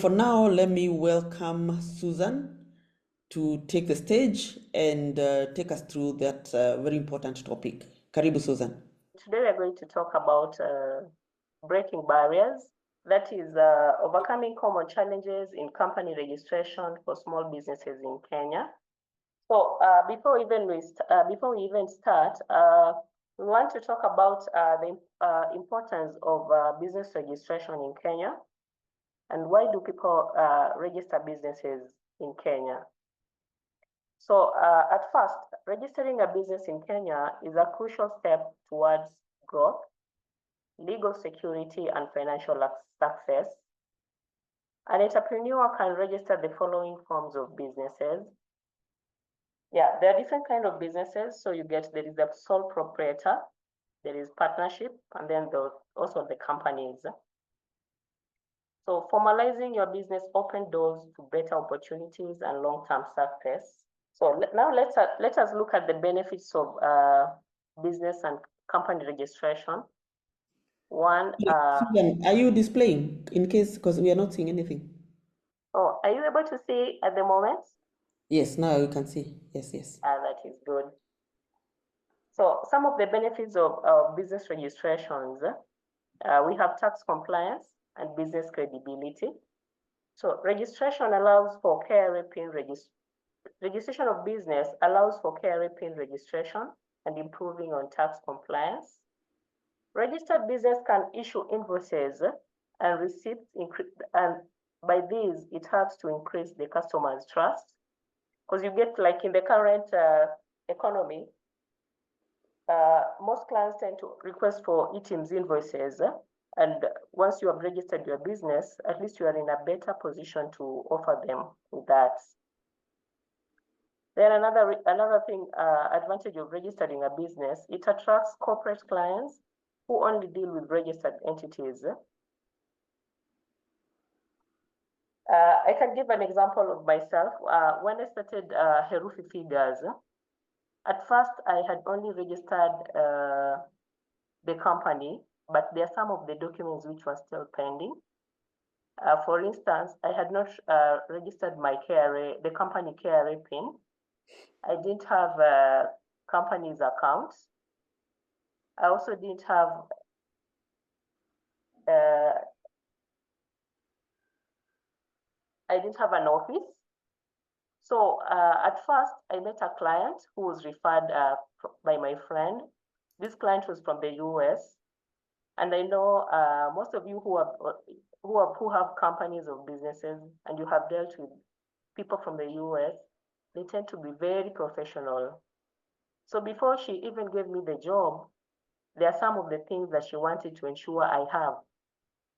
For now, let me welcome Susan to take the stage and take us through that very important topic. Karibu, Susan. Today we are going to talk about breaking barriers, that is overcoming common challenges in company registration for small businesses in Kenya. So before we even start, we want to talk about the importance of business registration in Kenya, and why do people register businesses in Kenya. So at first, registering a business in Kenya is a crucial step towards growth, legal security, and financial success. An entrepreneur can register the following forms of businesses. Yeah, there are different kinds of businesses. So there is the sole proprietor, there is partnership, and then also the companies. So formalizing your business opens doors to better opportunities and long-term success. So now let us look at the benefits of business and company registration. One. Susan, are you displaying in case, because we are not seeing anything? Oh, are you able to see at the moment? Yes, now you can see. Yes, yes. That is good. So some of the benefits of business registrations, we have tax compliance and business credibility. So registration allows for KRA PIN registration of business allows for KRA PIN registration and improving on tax compliance. Registered business can issue invoices and receipts, and by these, it helps to increase the customer's trust. Because you get, like in the current economy, most clients tend to request for ETIMS invoices. And once you have registered your business, at least you are in a better position to offer them that. Then another thing, advantage of registering a business, it attracts corporate clients who only deal with registered entities. I can give an example of myself. When I started Herufi Figures, at first I had only registered the company, but there are some of the documents which were still pending. For instance, I had not registered my KRA, the company KRA PIN. I didn't have a company's account. I also didn't have an office. So at first, I met a client who was referred by my friend. This client was from the US, and I know most of you who have companies or businesses, and you have dealt with people from the US. They tend to be very professional. So before she even gave me the job, there are some of the things that she wanted to ensure I have.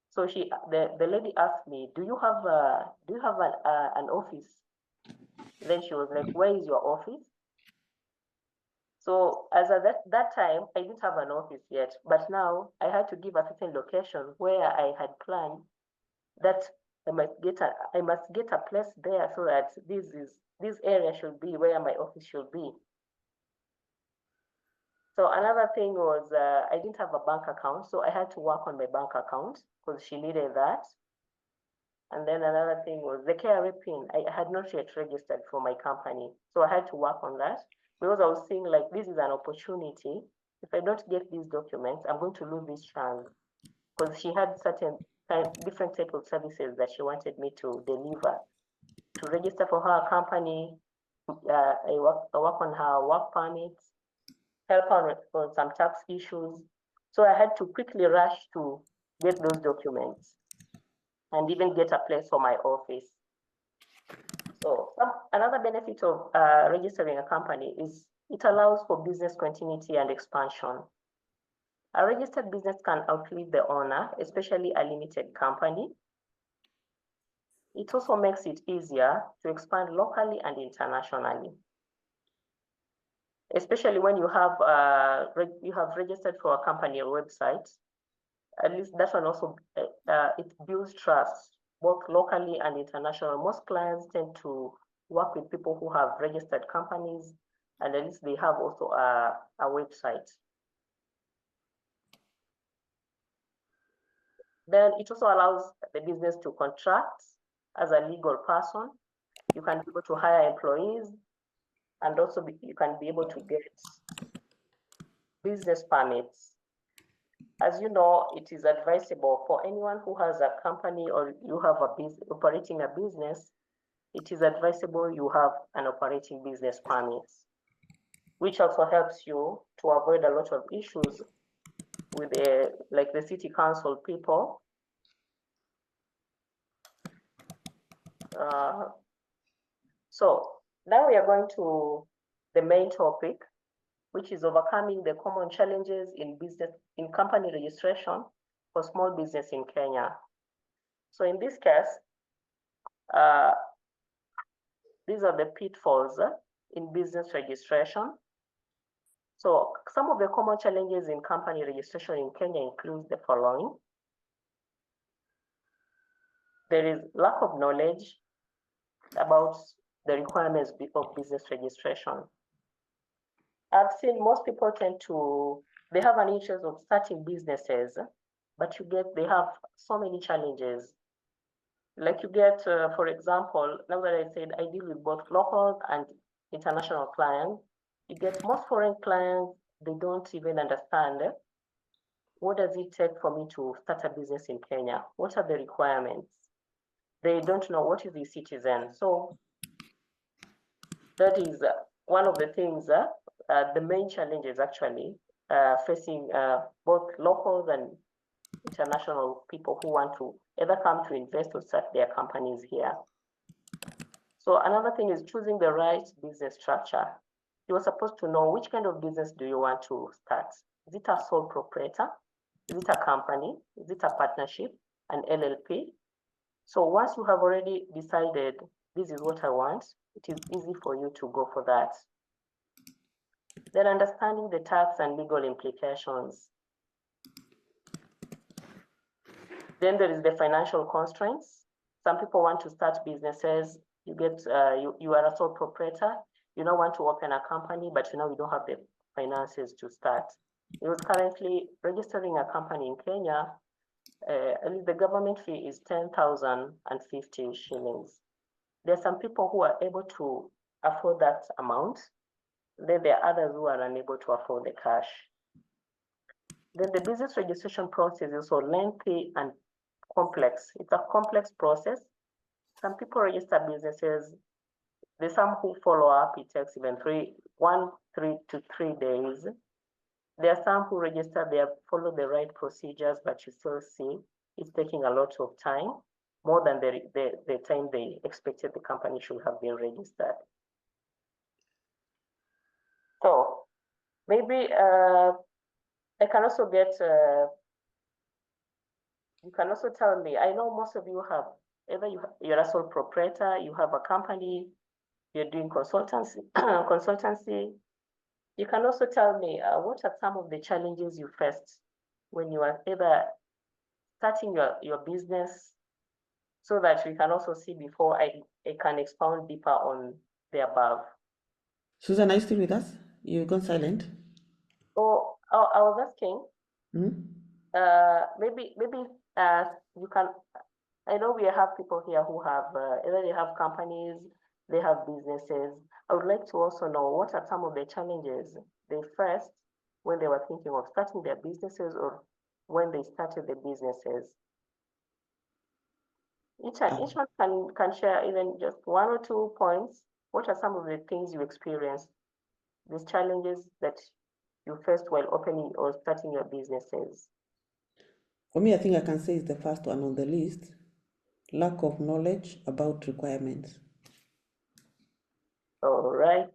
So the lady asked me, "Do you have an office?" Then she was like, "Where is your office?" So as at that time, I didn't have an office yet, but now I had to give a certain location where I had planned that I must get a place there, so that this area should be where my office should be. So another thing was I didn't have a bank account, so I had to work on my bank account because she needed that. And then another thing was the KRA PIN. I had not yet registered for my company, so I had to work on that because I was seeing like this is an opportunity. If I don't get these documents, I'm going to lose this chance, because she had different type of services that she wanted me to deliver. To register for her company, I work on her work permits, help her on some tax issues. So I had to quickly rush to get those documents and even get a place for my office. So another benefit of registering a company is it allows for business continuity and expansion. A registered business can outlive the owner, especially a limited company. It also makes it easier to expand locally and internationally, especially when you have registered for a company or website. At least that one also it builds trust both locally and international. Most clients tend to work with people who have registered companies, and at least they have also a website. Then it also allows the business to contract as a legal person. You can be able to hire employees, and also you can be able to get business permits. As you know, it is advisable for anyone who has a company or you have a business operating a business, it is advisable you have an operating business permit, which also helps you to avoid a lot of issues with like the city council people. So now we are going to the main topic, which is overcoming the common challenges in company registration for small business in Kenya. So in this case, these are the pitfalls in business registration. So some of the common challenges in company registration in Kenya include the following. There is lack of knowledge about the requirements of business registration. I've seen most people they have an interest of starting businesses, but they have so many challenges. Like you get, for example, now that I said I deal with both local and international clients, you get most foreign clients, they don't even understand what does it take for me to start a business in Kenya? What are the requirements? They don't know what is a citizen. So that is one of the things, the main challenges actually facing both locals and international people who want to either come to invest or start their companies here. So another thing is choosing the right business structure. You are supposed to know which kind of business do you want to start. Is it a sole proprietor? Is it a company? Is it a partnership, an LLP? So once you have already decided, this is what I want, it is easy for you to go for that. Then understanding the tax and legal implications. Then there is the financial constraints. Some people want to start businesses. You are a sole proprietor. You don't want to open a company, but you don't have the finances to start. Because currently registering a company in Kenya, the government fee is 10,050 shillings. There are some people who are able to afford that amount. Then there are others who are unable to afford the cash. Then the business registration process is also lengthy and complex. It's a complex process. Some people register businesses. There's some who follow up. It takes even 3 to 3 days. There are some who register, they follow the right procedures, but you still see it's taking a lot of time, more than the time they expected the company should have been registered. So maybe I can also get, you can also tell me, I know most of you have, either you're a sole proprietor, you have a company, you're doing consultancy. You can also tell me what are some of the challenges you faced when you are either starting your business, so that we can also see before I can expound deeper on the above. Susan, are you still with us? You've gone silent. Oh, I was asking, maybe you can, I know we have people here who have, either they have companies, they have businesses. I would like to also know what are some of the challenges they faced when they were thinking of starting their businesses or when they started the businesses. Each one can share even just 1 or 2 points. What are some of the things you experienced, these challenges that you faced while opening or starting your businesses? For me, I think I can say it's the first one on the list. Lack of knowledge about requirements. All right.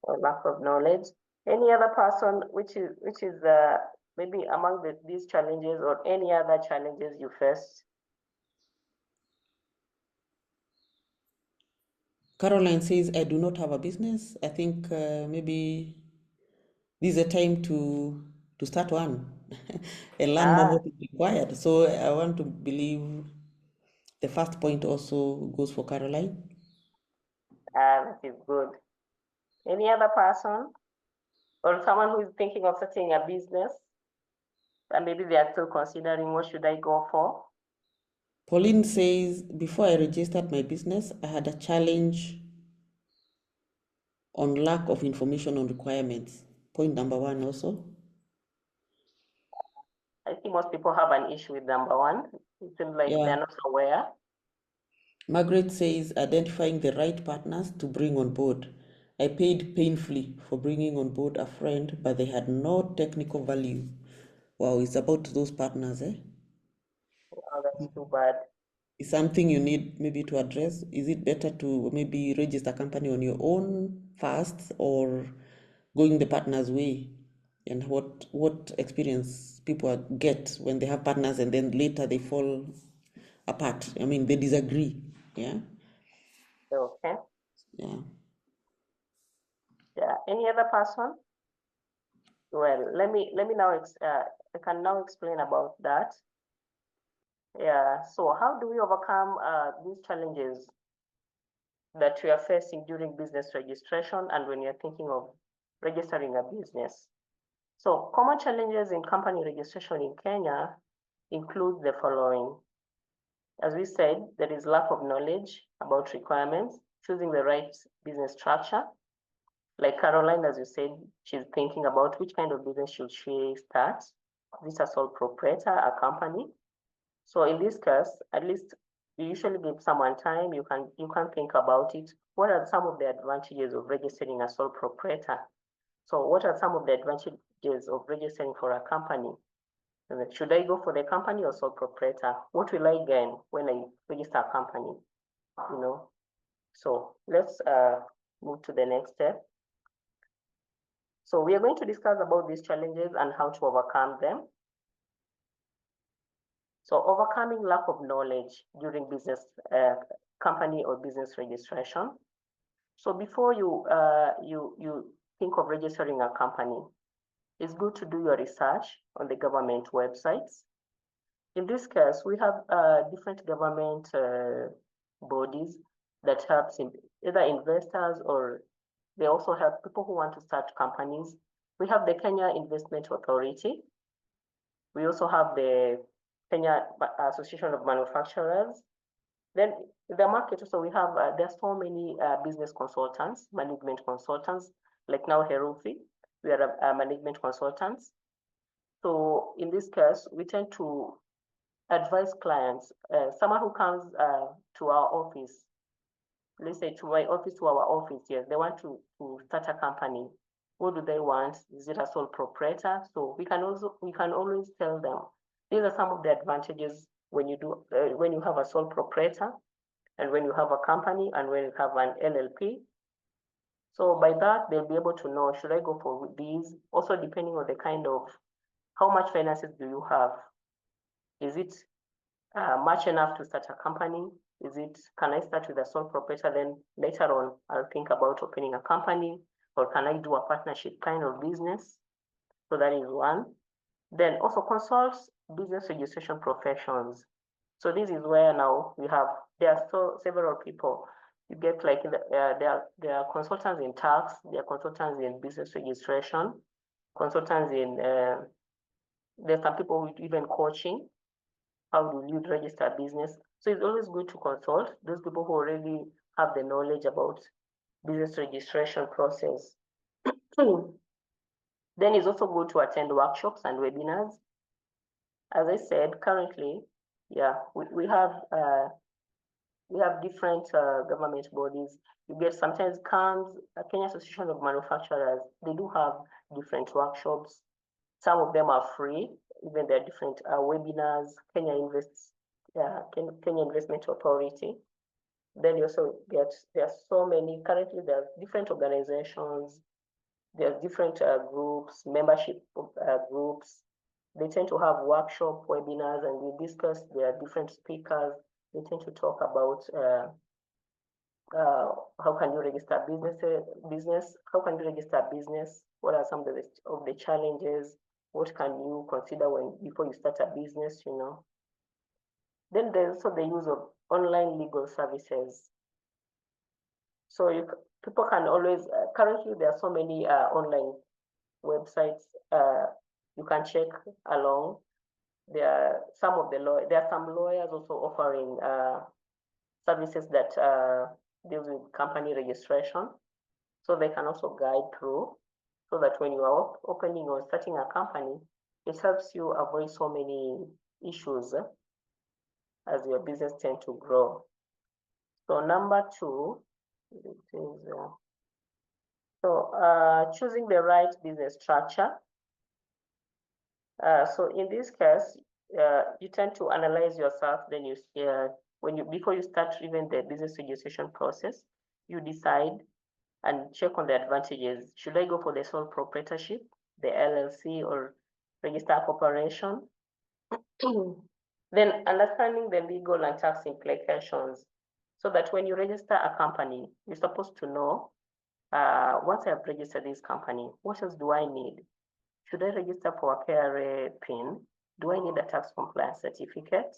Or lack of knowledge. Any other person which is maybe among these challenges or any other challenges you faced? Caroline says, I do not have a business. I think maybe this is a time to start one and learn more what is required. So I want to believe the first point also goes for Caroline. That is good. Any other person or someone who is thinking of starting a business and maybe they are still considering what should I go for? Pauline says, before I registered my business, I had a challenge on lack of information on requirements. Point number one also. I think most people have an issue with number one. It seems like Yeah. they're not aware. Margaret says, identifying the right partners to bring on board. I paid painfully for bringing on board a friend, but they had no technical value. Wow, it's about those partners, eh? Oh, that's too bad. Is something you need maybe to address? Is it better to maybe register a company on your own first or going the partner's way? And what experience people get when they have partners and then later they fall apart? I mean, they disagree. Yeah. Okay. Yeah. Yeah. Any other person? Well, let me now I can now explain about that. Yeah. So how do we overcome these challenges that we are facing during business registration and when you're thinking of registering a business? So common challenges in company registration in Kenya include the following. As we said, there is lack of knowledge about requirements, choosing the right business structure. Like Caroline, as you said, she's thinking about which kind of business should she start. Is this a sole proprietor, a company? So in this case, at least you usually give someone time, you can think about it. What are some of the advantages of registering a sole proprietor? So what are some of the advantages of registering for a company? Should I go for the company or sole proprietor? What will I gain when I register a company? You know. So let's move to the next step. So we are going to discuss about these challenges and how to overcome them. So overcoming lack of knowledge during business company or business registration. So before you think of registering a company, it's good to do your research on the government websites. In this case, we have different government bodies that helps in either investors or they also help people who want to start companies. We have the Kenya Investment Authority. We also have the Kenya Association of Manufacturers. Then the market also we have, there's so many business consultants, management consultants, like now Herufi, we are management consultants. So in this case, we tend to advise clients, someone who comes to our office, let's say to my office, to our office, yes, they want to start a company. What do they want? Is it a sole proprietor? So we can always tell them, these are some of the advantages when you do, when you have a sole proprietor and when you have a company and when you have an LLP. So by that, they'll be able to know, should I go for these? Also depending on the kind of, how much finances do you have? Is it much enough to start a company? Is it, can I start with a sole proprietor, then later on I'll think about opening a company, or can I do a partnership kind of business? So that is one. Then also consult business registration professions. So this is where now we have, there are several people. You get like, there are consultants in tax, there are consultants in business registration, consultants in, there's some people with even coaching. How do you register a business? So it's always good to consult those people who already have the knowledge about business registration process. Then it's also good to attend workshops and webinars. As I said, currently, yeah, we have different government bodies. You get sometimes CAMS, Kenya Association of Manufacturers, they do have different workshops. Some of them are free, even there are different webinars, Kenya Investment Authority. Then you also get, there are so many, currently there are different organizations, there are different groups, membership groups. They tend to have workshop webinars and we discuss, there are different speakers. They tend to talk about how can you register business? How can you register a business? What are some of the challenges? What can you consider before you start a business, you know? Then there's also the use of online legal services. So people can always, currently there are so many online websites you can check along. there are some lawyers also offering services that deals with company registration, so they can also guide through, so that when you are opening or starting a company, it helps you avoid so many issues as your business tend to grow. So number two, it is, choosing the right business structure. So in this case, you tend to analyze yourself. Then before you start even the business registration process, you decide and check on the advantages. Should I go for the sole proprietorship, the LLC, or register corporation? Then understanding the legal and tax implications, so that when you register a company, you're supposed to know, once I've registered this company, what else do I need? Should I register for a KRA PIN? Do I need a tax compliance certificate?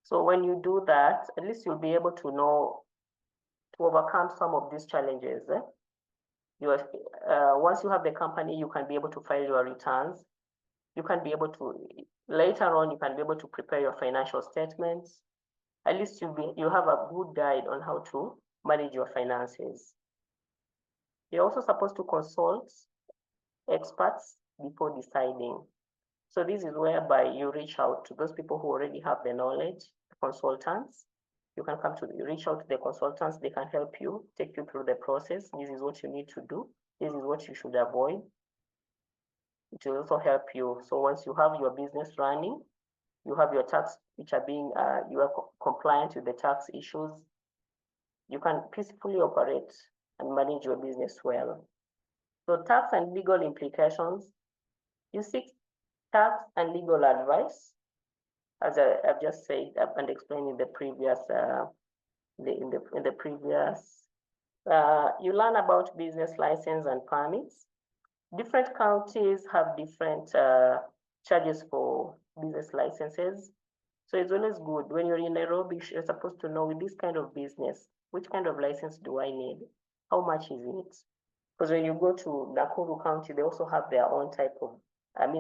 So when you do that, at least you'll be able to know to overcome some of these challenges. Once you have the company, you can be able to file your returns. You can be able to, later on, you can be able to prepare your financial statements. At least you have a good guide on how to manage your finances. You're also supposed to consult experts before deciding. So this is whereby you reach out to those people who already have the knowledge, consultants. You can reach out to the consultants. They can help you, take you through the process. This is what you need to do. This is what you should avoid. It will also help you. So once you have your business running, you have your tax, which are you are compliant with the tax issues, you can peacefully operate and manage your business well. So tax and legal implications, you seek tax and legal advice, as I've just said and explained in the previous, you learn about business license and permits. Different counties have different charges for business licenses. So it's always good when you're in Nairobi, you're supposed to know, with this kind of business, which kind of license do I need? How much is it? Because when you go to Nakuru County, they also have their own type of,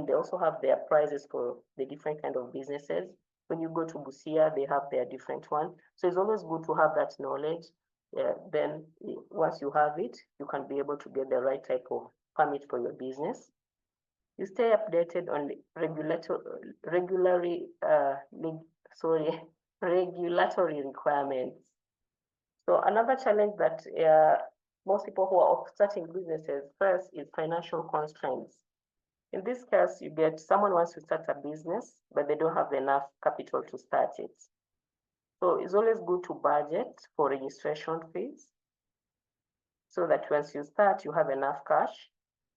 they also have their prices for the different kind of businesses. When you go to Busia, they have their different one. So it's always good to have that knowledge. Then once you have it, you can be able to get the right type of permit for your business. You stay updated on regulatory requirements. So another challenge that most people who are starting businesses first is financial constraints. In this case, you get someone wants to start a business, but they don't have enough capital to start it. So it's always good to budget for registration fees, so that once you start, you have enough cash,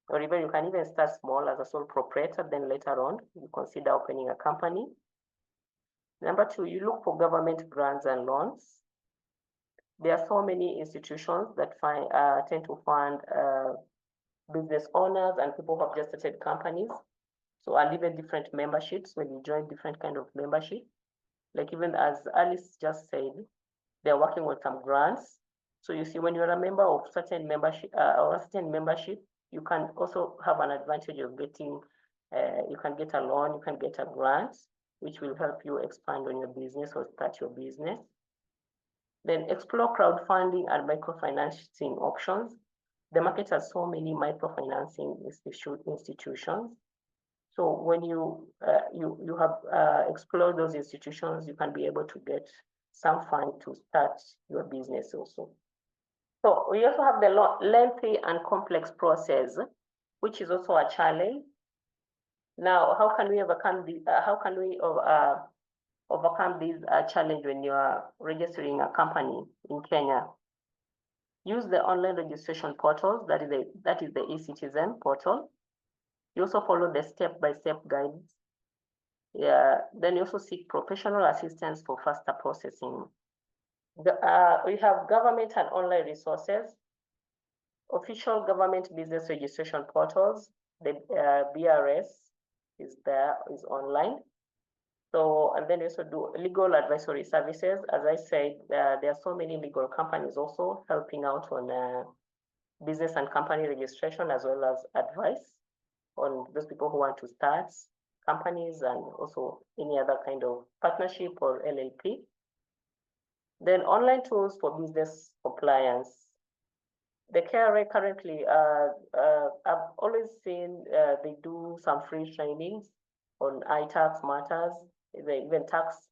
or even you can even start small as a sole proprietor, then later on, you consider opening a company. Number two, you look for government grants and loans. There are so many institutions that tend to fund business owners and people who have just started companies. So, and even different memberships, when you join different kind of membership, like even as Alice just said, they're working with some grants. So you see, when you're a member of certain membership or a certain membership, you can also have an advantage of getting, you can get a loan, you can get a grant, which will help you expand on your business or start your business. Then explore crowdfunding and microfinancing options. The market has so many microfinancing institutions. So when you have explored those institutions, you can be able to get some fund to start your business also. So we also have the lengthy and complex process, which is also a challenge. Now, how can we overcome overcome this challenge when you are registering a company in Kenya? Use the online registration portals, that is the e-Citizen portal. You also follow the step-by-step guides. Then you also seek professional assistance for faster processing. We have government and online resources, official government business registration portals. The BRS is online. So, and then we also do legal advisory services. As I said, there are so many legal companies also helping out on business and company registration, as well as advice on those people who want to start. companies and also any other kind of partnership or LLP. Then online tools for business compliance. The KRA currently, I've always seen they do some free trainings on iTax matters, even tax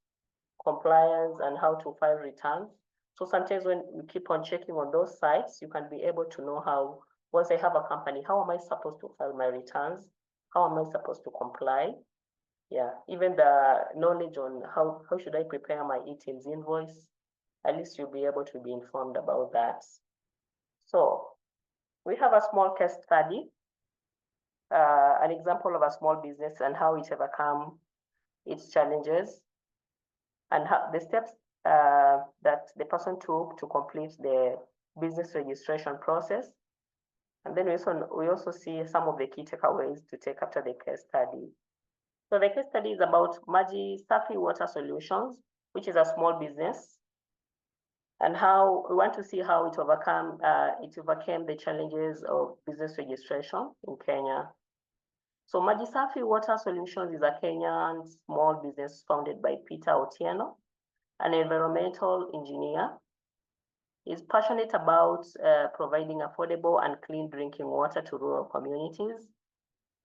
compliance and how to file returns. So sometimes when you keep on checking on those sites, you can be able to know how, once I have a company, how am I supposed to file my returns? How am I supposed to comply? Yeah, even the knowledge on how should I prepare my ETIMS invoice, at least you'll be able to be informed about that. So we have a small case study, an example of a small business and how it overcome its challenges and how the steps that the person took to complete the business registration process. And then we also see some of the key takeaways to take after the case study. So the case study is about Maji Safi Water Solutions, which is a small business, and how we want to see how it overcame the challenges of business registration in Kenya. So Maji Safi Water Solutions is a Kenyan small business founded by Peter Otieno, an environmental engineer. He's passionate about providing affordable and clean drinking water to rural communities,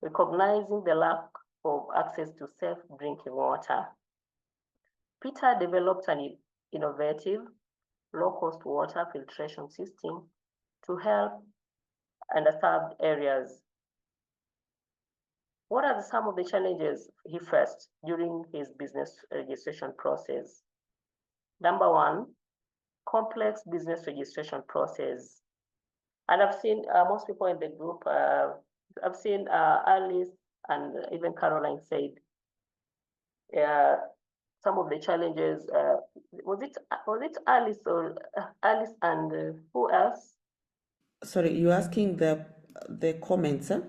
recognizing the lack of access to safe drinking water. Peter developed an innovative, low-cost water filtration system to help underserved areas. What are some of the challenges he faced during his business registration process? Number one, complex business registration process. And I've seen most people in the group, I've seen Alice and even Caroline said some of the challenges. Was it Alice or Alice and who else? Sorry, you're asking the comments, huh?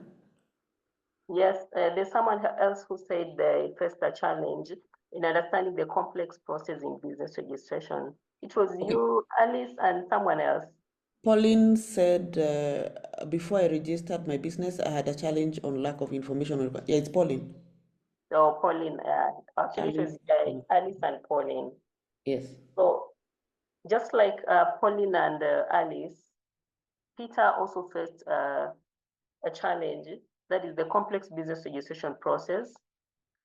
Yes, there's someone else who said they faced a challenge in understanding the complex process in business registration. It was you, Alice, and someone else. Pauline said, before I registered my business, I had a challenge on lack of information. Yeah, it's Pauline. So Pauline, actually it was Alice and Pauline. Yes. So just like Pauline and Alice, Peter also faced a challenge, that is the complex business registration process.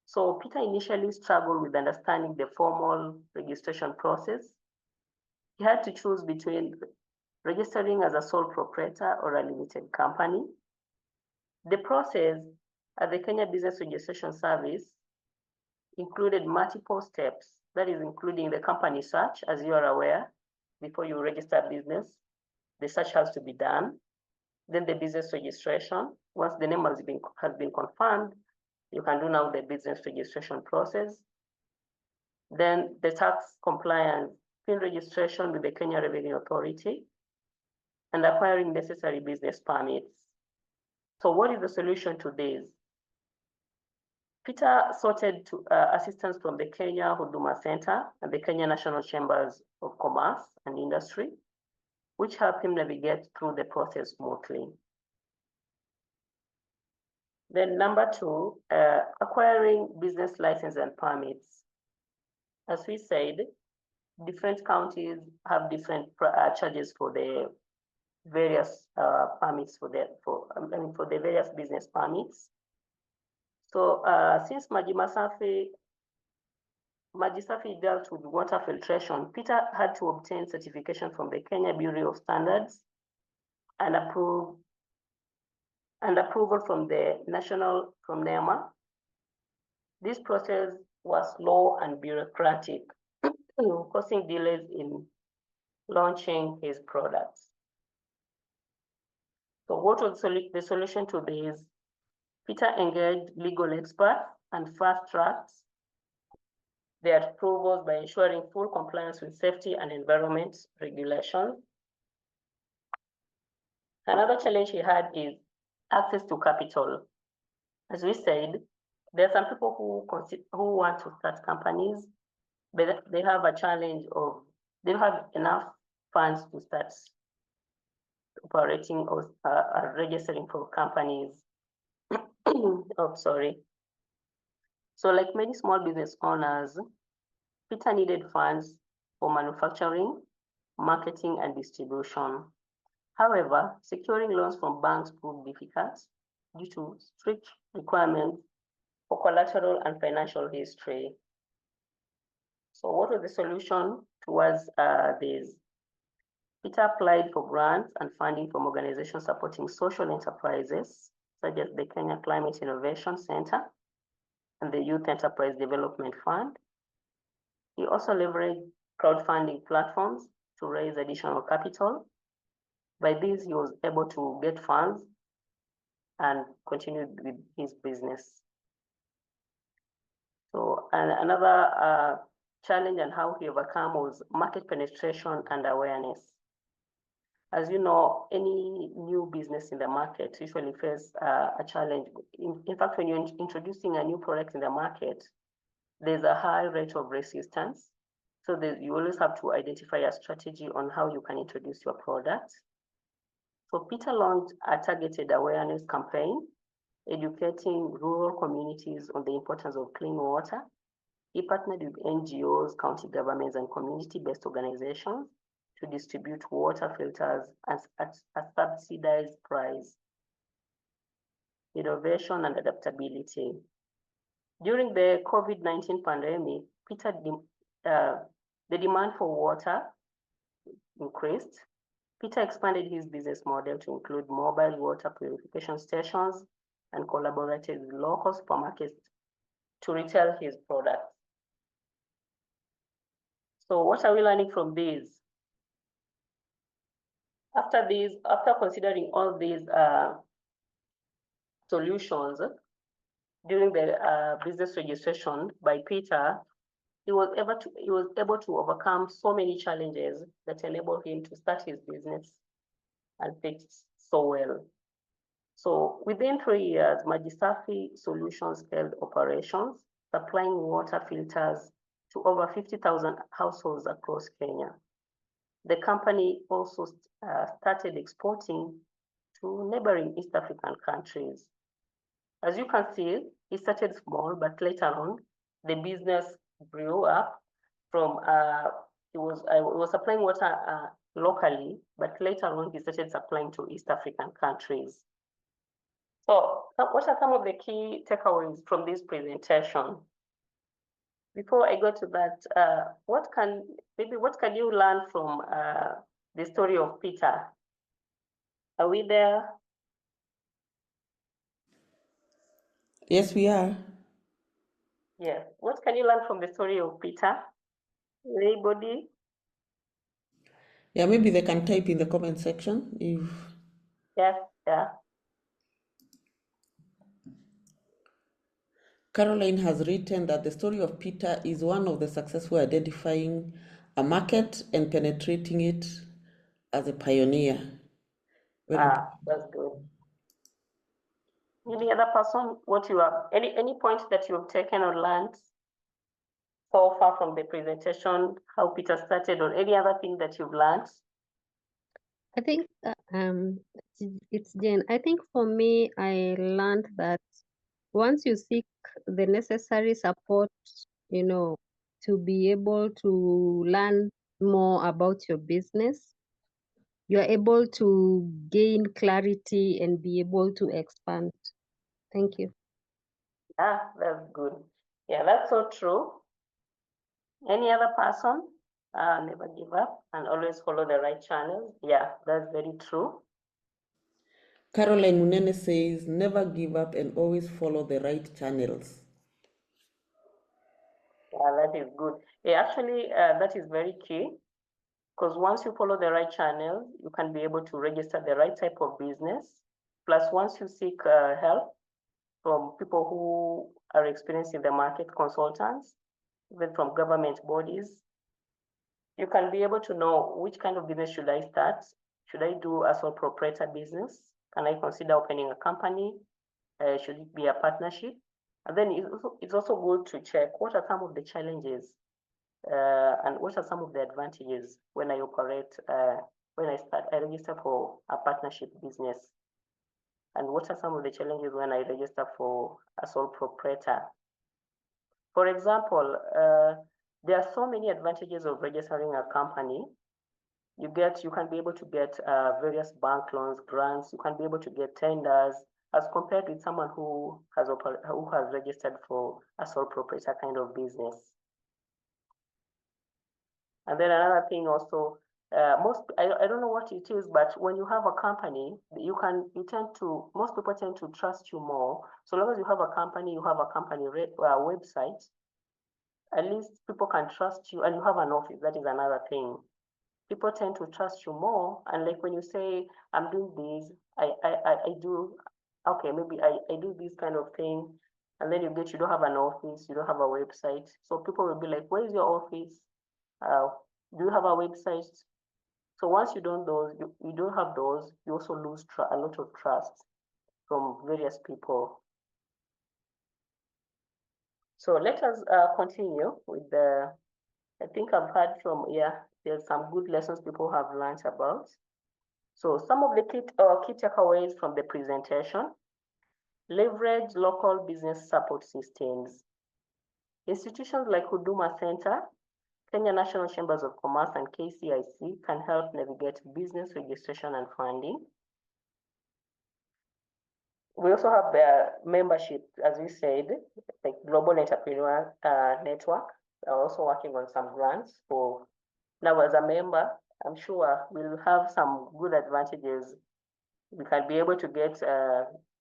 So Peter initially struggled with understanding the formal registration process. He had to choose between registering as a sole proprietor or a limited company. The process at the Kenya Business Registration Service included multiple steps, that is including the company search, as you are aware, before you register a business, the search has to be done. Then the business registration, once the name has been confirmed, you can do now the business registration process. Then the tax compliance, PIN registration with the Kenya Revenue Authority, and acquiring necessary business permits. So what is the solution to this? Peter sought assistance from the Kenya Huduma Center and the Kenya National Chambers of Commerce and Industry, which helped him navigate through the process smoothly. Then number two, acquiring business license and permits. As we said, different counties have different charges for the various permits for the various business permits. So since Maji Safi dealt with water filtration, Peter had to obtain certification from the Kenya Bureau of Standards and approval from NEMA. This process was slow and bureaucratic, causing delays in launching his products. So what was the solution to this? Peter engaged legal experts and fast-tracked their approvals by ensuring full compliance with safety and environment regulations. Another challenge he had is access to capital. As we said, there are some people who want to start companies, but they have a challenge of they don't have enough funds to start operating or registering for companies. Oh, sorry. So like many small business owners, Peter needed funds for manufacturing, marketing, and distribution. However, securing loans from banks proved difficult due to strict requirements for collateral and financial history. So what was the solution towards this? Peter applied for grants and funding from organizations supporting social enterprises, such as the Kenya Climate Innovation Center and the Youth Enterprise Development Fund. He also leveraged crowdfunding platforms to raise additional capital. By this, he was able to get funds and continue with his business. So another challenge and how he overcome was market penetration and awareness. As you know, any new business in the market usually face a challenge. In fact, when you're introducing a new product in the market, there's a high rate of resistance. So you always have to identify a strategy on how you can introduce your product. So Peter launched a targeted awareness campaign, educating rural communities on the importance of clean water. He partnered with NGOs, county governments, and community-based organizations to distribute water filters at a subsidized price. Innovation and adaptability. During the COVID-19 pandemic, the demand for water increased. Peter expanded his business model to include mobile water purification stations and collaborated with local supermarkets to retail his products. So what are we learning from this? After considering all these solutions, during the business registration by Peter, he was able to overcome so many challenges that enabled him to start his business and fit so well. So within 3 years, Majisafi Solutions scaled operations, supplying water filters to over 50,000 households across Kenya. The company also started exporting to neighboring East African countries. As you can see, it started small, but later on, the business grew up from, it was supplying water locally, but later on, he started supplying to East African countries. So what are some of the key takeaways from this presentation? Before I go to that, what can you learn from the story of Peter? Are we there? Yes, we are. Yes. What can you learn from the story of Peter? Anybody? Yeah, maybe they can type in the comment section if. Yes, yeah. Caroline has written that the story of Peter is one of the successful identifying a market and penetrating it as a pioneer. That's good. Any other person? Any points that you've taken or learned so far from the presentation? How Peter started, or any other thing that you've learned? I think it's Jane. I think for me, I learned that once you seek the necessary support, to be able to learn more about your business, you're able to gain clarity and be able to expand. Thank you. Yeah, that's good. Yeah, that's so true. Any other person? Never give up and always follow the right channels. Yeah, that's very true. Caroline Munene says, never give up and always follow the right channels. Yeah, that is good. Yeah, actually, that is very key, because once you follow the right channel, you can be able to register the right type of business. Plus, once you seek help from people who are experienced in the market, consultants, even from government bodies, you can be able to know which kind of business should I start? Should I do a sole proprietor business? Can I consider opening a company? Should it be a partnership? And then it's also good to check what are some of the challenges and what are some of the advantages when I operate, when I register for a partnership business? And what are some of the challenges when I register for a sole proprietor? For example, there are so many advantages of registering a company. You can be able to get various bank loans, grants. You can be able to get tenders as compared with someone who has registered for a sole proprietor kind of business. And then another thing also, I don't know what it is, but when you have a company, most people tend to trust you more. So long as you have a company website, at least people can trust you, and you have an office. That is another thing. People tend to trust you more, and like when you say, I'm doing this, I do, okay, maybe I do this kind of thing, and then you don't have an office, you don't have a website. So people will be like, where is your office? Do you have a website? So once you don't have those, you also lose a lot of trust from various people. So let us continue with I think I've heard from, there's some good lessons people have learned about. So some of the key takeaways from the presentation: leverage local business support systems. Institutions like Huduma Center, Kenya National Chambers of Commerce, and KCIC can help navigate business registration and funding. We also have the membership, as we said, like Global Entrepreneur Network. Are also working on some grants for. Now, as a member, I'm sure we'll have some good advantages. We can be able to get,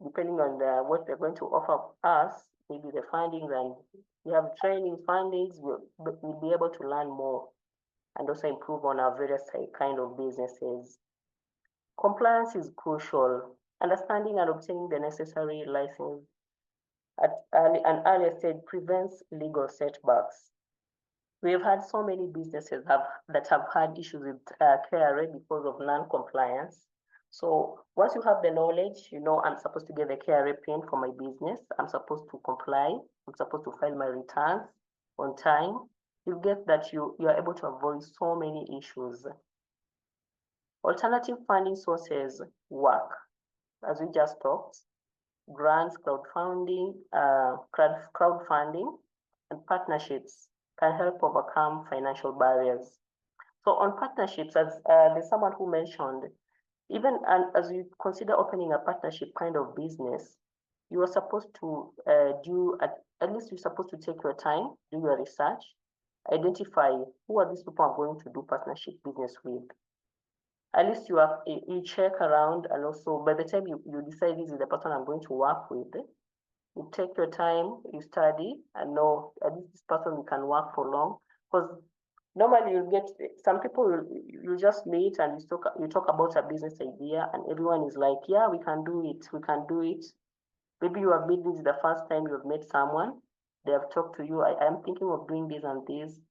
depending on what they're going to offer us, maybe the fundings, and we have training fundings, we'll be able to learn more and also improve on our various kind of businesses. Compliance is crucial. Understanding and obtaining the necessary license at an earlier stage prevents legal setbacks. We have had so many businesses that have had issues with KRA because of non-compliance. So once you have the knowledge, I'm supposed to get the KRA pin for my business. I'm supposed to comply. I'm supposed to file my returns on time. You get that you are able to avoid so many issues. Alternative funding sources work, as we just talked. Grants, crowdfunding, and partnerships can help overcome financial barriers. So on partnerships, as there's someone who mentioned, even as you consider opening a partnership kind of business, you are supposed to at least you're supposed to take your time, do your research, identify who are these people I'm going to do partnership business with. At least you check around, and also by the time you decide this is the person I'm going to work with, you take your time, you study, and know at least this person we can work for long. Because normally you get some people you just meet and you talk about a business idea, and everyone is like, yeah, we can do it, we can do it. Maybe you have made this the first time you have met someone, they have talked to you, I'm thinking of doing this and this.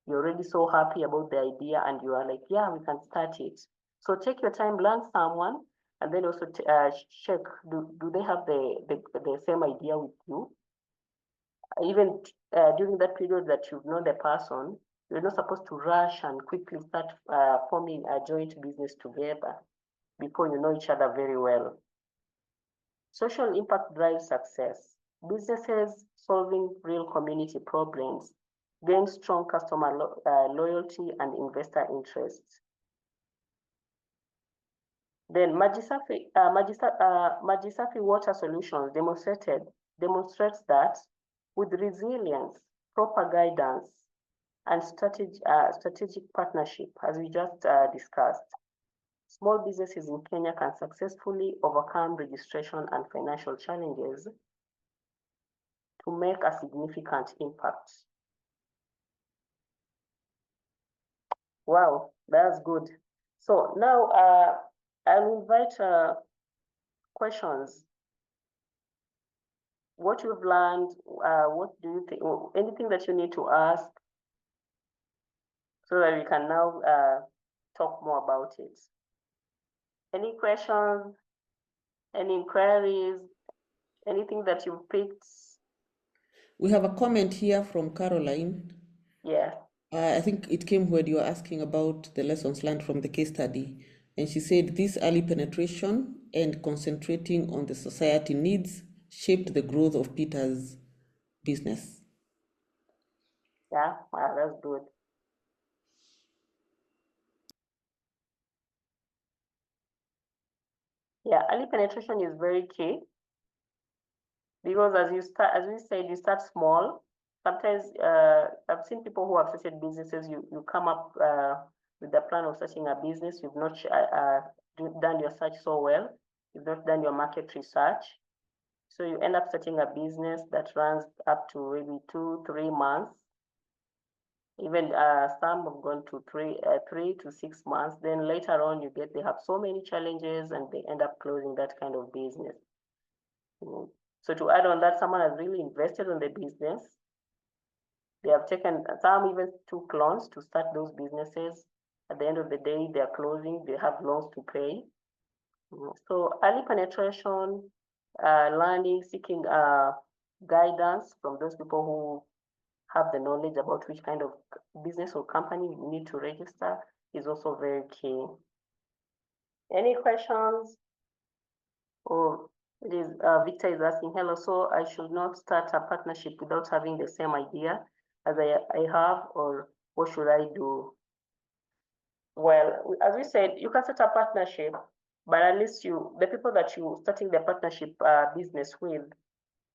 You're already so happy about the idea, and you are like, yeah, we can start it. So take your time, learn someone, and then also check, do they have the same idea with you? Even during that period that you've known the person, you're not supposed to rush and quickly start forming a joint business together before you know each other very well. Social impact drives success. Businesses solving real community problems gain strong customer loyalty and investor interest. Then Majisafi Water Solutions demonstrates that with resilience, proper guidance, and strategic partnership, as we just discussed, small businesses in Kenya can successfully overcome registration and financial challenges to make a significant impact. Wow, that's good. So now I'll invite questions. What you've learned, what do you think, anything that you need to ask, so that we can now talk more about it. Any questions, any inquiries, anything that you've picked? We have a comment here from Caroline. Yeah. I think it came when you were asking about the lessons learned from the case study. And she said this early penetration and concentrating on the society needs shaped the growth of Peter's business. Yeah, wow, that's good. Yeah, early penetration is very key because as we said, you start small. Sometimes I've seen people who have started businesses. You come up with the plan of starting a business. You've not done your search so well. You've not done your market research. So you end up starting a business that runs up to maybe 2, 3 months. Even some have gone to 3 to 6 months. Then later on, they have so many challenges and they end up closing that kind of business. So to add on that, someone has really invested in the business. They have taken, some even took loans to start those businesses. At the end of the day, they are closing, they have loans to pay. So early penetration, learning, seeking guidance from those people who have the knowledge about which kind of business or company you need to register is also very key. Any questions? Or it is Victor is asking, hello, so I should not start a partnership without having the same idea as I have, or what should I do? Well, as we said, you can start a partnership, but at least the people that you starting the partnership business with,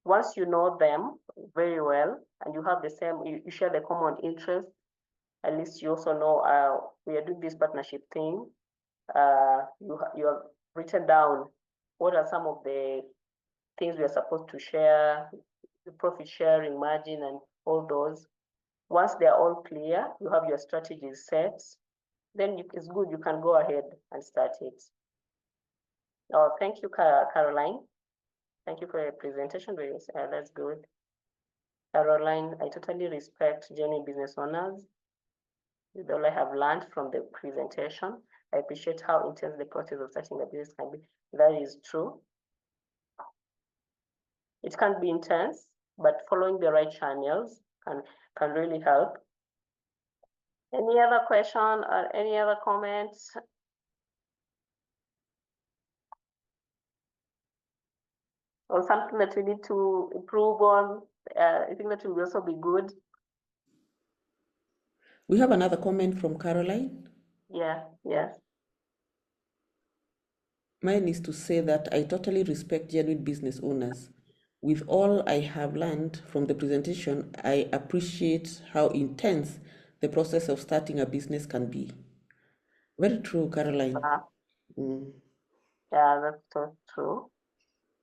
once you know them very well and you have the same, you share the common interest, at least you also know we are doing this partnership thing. You have written down what are some of the things we are supposed to share, the profit sharing margin and all those. Once they're all clear, you have your strategies set, then it's good, you can go ahead and start it. Oh, thank you, Caroline. Thank you for your presentation. That's good. Caroline, I totally respect genuine business owners. With all I have learned from the presentation, I appreciate how intense the process of starting a business can be. That is true. It can be intense, but following the right channels can really help. Any other question or any other comments? Or something that we need to improve on? I think that will also be good. We have another comment from Caroline. Yeah, yes. Mine is to say that I totally respect genuine business owners. With all I have learned from the presentation, I appreciate how intense the process of starting a business can be. Very true, Caroline. Yeah, that's so true.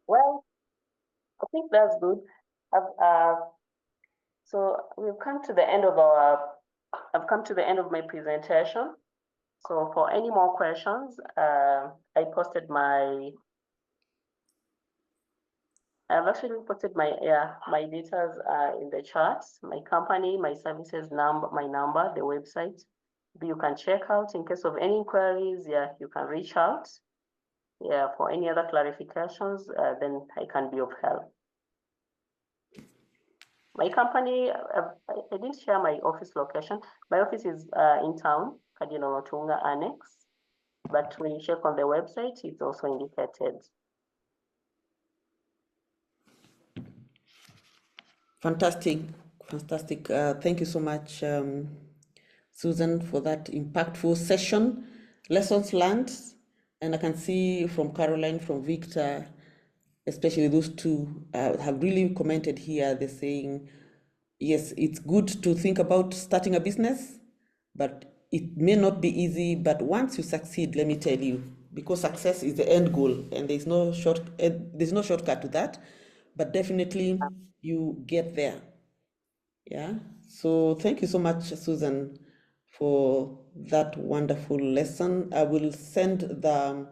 Well, I think that's good. So we've come to the end of I've come to the end of my presentation. So for any more questions, I've actually posted my details in the chat, my company, my services number, my number, the website. You can check out in case of any inquiries. Yeah, you can reach out. Yeah, for any other clarifications, then I can be of help. My company, I didn't share my office location. My office is in town, Cardinal Otunga Annex. But when you check on the website, it's also indicated. Fantastic, fantastic. Thank you so much, Susan, for that impactful session. Lessons learned, and I can see from Caroline, from Victor, especially those two have really commented here. They're saying, yes, it's good to think about starting a business, but it may not be easy. But once you succeed, let me tell you, because success is the end goal, and there's no shortcut to that. But definitely, you get there. Yeah. So thank you so much, Susan, for that wonderful lesson. I will send the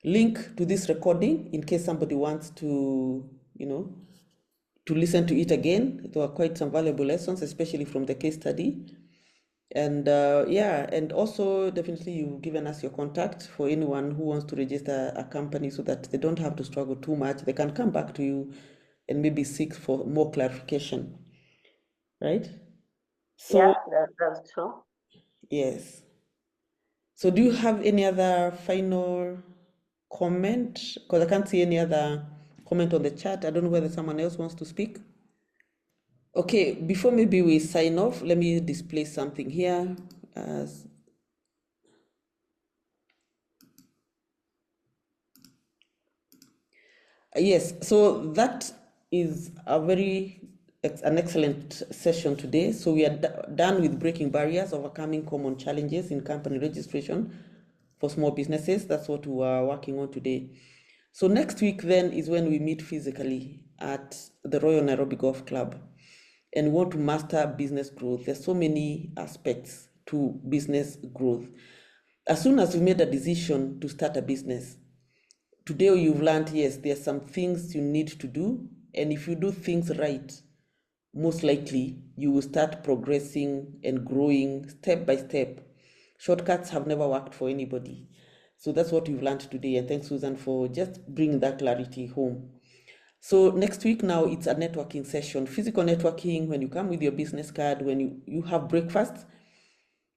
link to this recording in case somebody wants to, to listen to it again. There were quite some valuable lessons, especially from the case study. And yeah, and also definitely you've given us your contact for anyone who wants to register a company so that they don't have to struggle too much. They can come back to you and maybe seek for more clarification, right? So, Yeah, that's true. yes. So do you have any other final comment? Because I can't see any other comment on the chat. I don't know whether someone else wants to speak. Okay, before maybe we sign off, let me display something here. Yes, so that is an excellent session today. So we are done with breaking barriers, overcoming common challenges in company registration for small businesses. That's what we are working on today. So next week then is when we meet physically at the Royal Nairobi Golf Club and we want to master business growth. There's so many aspects to business growth. As soon as you made a decision to start a business, today you've learned, yes, there are some things you need to do. And if you do things right, most likely you will start progressing and growing step by step. Shortcuts have never worked for anybody. So that's what we've learned today. And thanks, Susan, for just bringing that clarity home. So next week now, it's a networking session, physical networking, when you come with your business card, when you have breakfast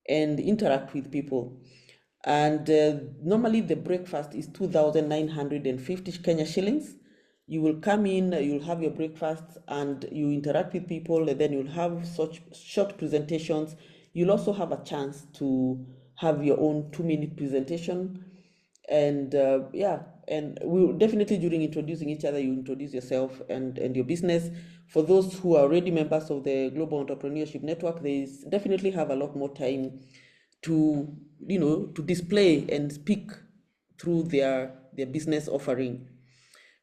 and interact with people. And normally the breakfast is 2,950 Kenya shillings. You will come in, you'll have your breakfast and you interact with people, and then you'll have such short presentations. You'll also have a chance to have your own 2-minute presentation. And yeah, and we'll definitely, during introducing each other, you introduce yourself and your business. For those who are already members of the Global Entrepreneurship Network, they definitely have a lot more time to, to display and speak through their business offering.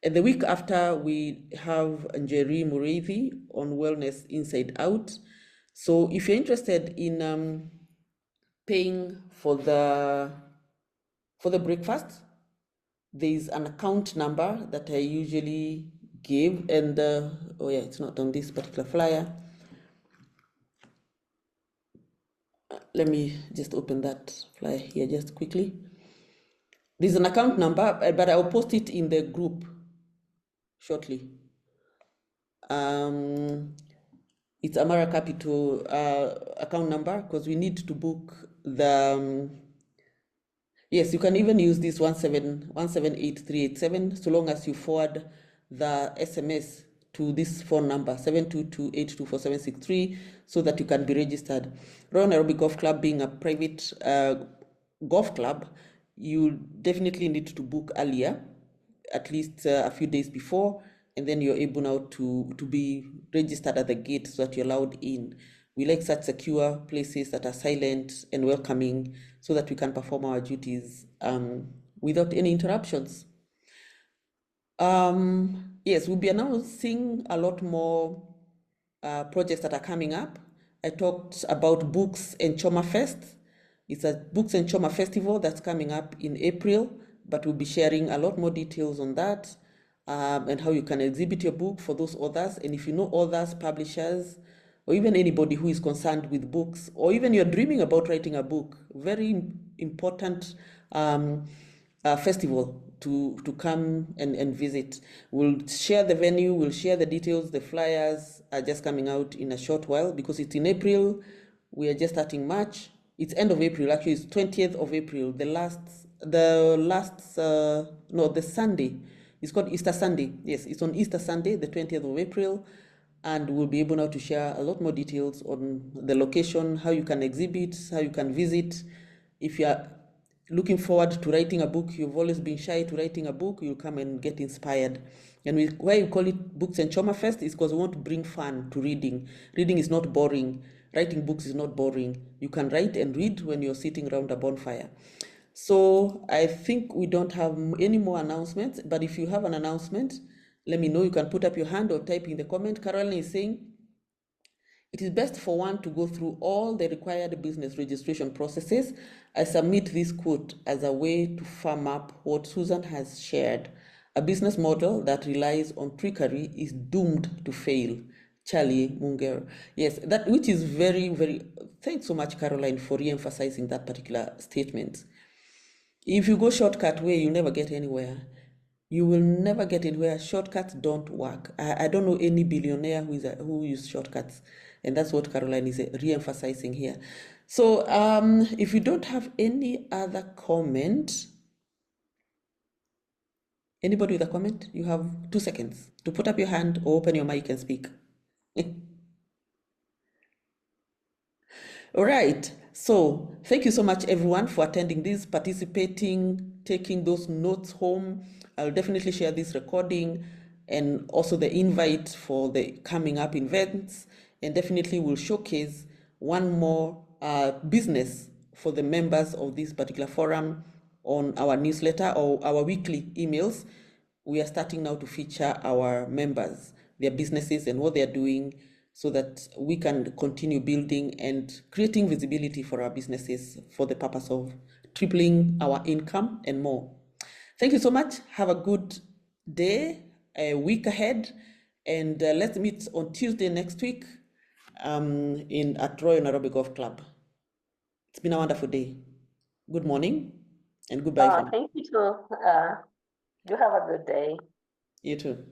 And the week after, we have Njeri Mureithi on Wellness Inside Out. So if you're interested in paying for the breakfast, there is an account number that I usually give, and oh yeah, it's not on this particular flyer. Let me just open that flyer here just quickly. There's an account number, but I'll post it in the group shortly. It's Amara Capital account number, because we need to book the yes, you can even use this 178,387, so long as you forward the SMS to this phone number 722824763, so that you can be registered. Royal Nairobi Golf Club being a private golf club, you definitely need to book earlier, at least a few days before, and then you're able now to be registered at the gate so that you're allowed in. We like such secure places that are silent and welcoming, so that we can perform our duties without any interruptions. Yes, we'll be announcing a lot more projects that are coming up. I talked about Books and Choma Fest. It's a Books and Choma Festival that's coming up in April, but we'll be sharing a lot more details on that, and how you can exhibit your book for those authors. And if you know authors, publishers, or even anybody who is concerned with books, or even you're dreaming about writing a book, very important festival to come and visit. We'll share the venue, we'll share the details. The flyers are just coming out in a short while, because it's in April. We are just starting March. It's end of April, actually it's 20th of April, the Sunday. It's called Easter Sunday. Yes, it's on Easter Sunday, the 20th of April. And we'll be able now to share a lot more details on the location, how you can exhibit, how you can visit. If you are looking forward to writing a book, you've always been shy to writing a book, you'll come and get inspired. And why we call it Books and Choma Fest is because we want to bring fun to reading. Reading is not boring. Writing books is not boring. You can write and read when you're sitting around a bonfire. So I think we don't have any more announcements, but if you have an announcement, let me know. You can put up your hand or type in the comment. Caroline is saying, it is best for one to go through all the required business registration processes. I submit this quote as a way to firm up what Susan has shared. A business model that relies on trickery is doomed to fail. Charlie Munger. Yes, that which is very, very, thanks so much, Caroline, for re-emphasizing that particular statement. If you go shortcut way, you never get anywhere. You will never get anywhere. Shortcuts don't work. I don't know any billionaire who uses shortcuts. And that's what Caroline is re-emphasizing here. So if you don't have any other comment, anybody with a comment, you have 2 seconds to put up your hand or open your mic and speak. All right. So thank you so much, everyone, for attending this, participating, taking those notes home. I'll definitely share this recording and also the invite for the coming up events. And definitely will showcase one more business for the members of this particular forum on our newsletter or our weekly emails. We are starting now to feature our members, their businesses and what they are doing, so that we can continue building and creating visibility for our businesses for the purpose of tripling our income and more. Thank you so much. Have a good day, a week ahead, and let's meet on Tuesday next week at Royal Nairobi Golf Club. It's been a wonderful day. Good morning and goodbye for now. Thank you too. You have a good day. You too.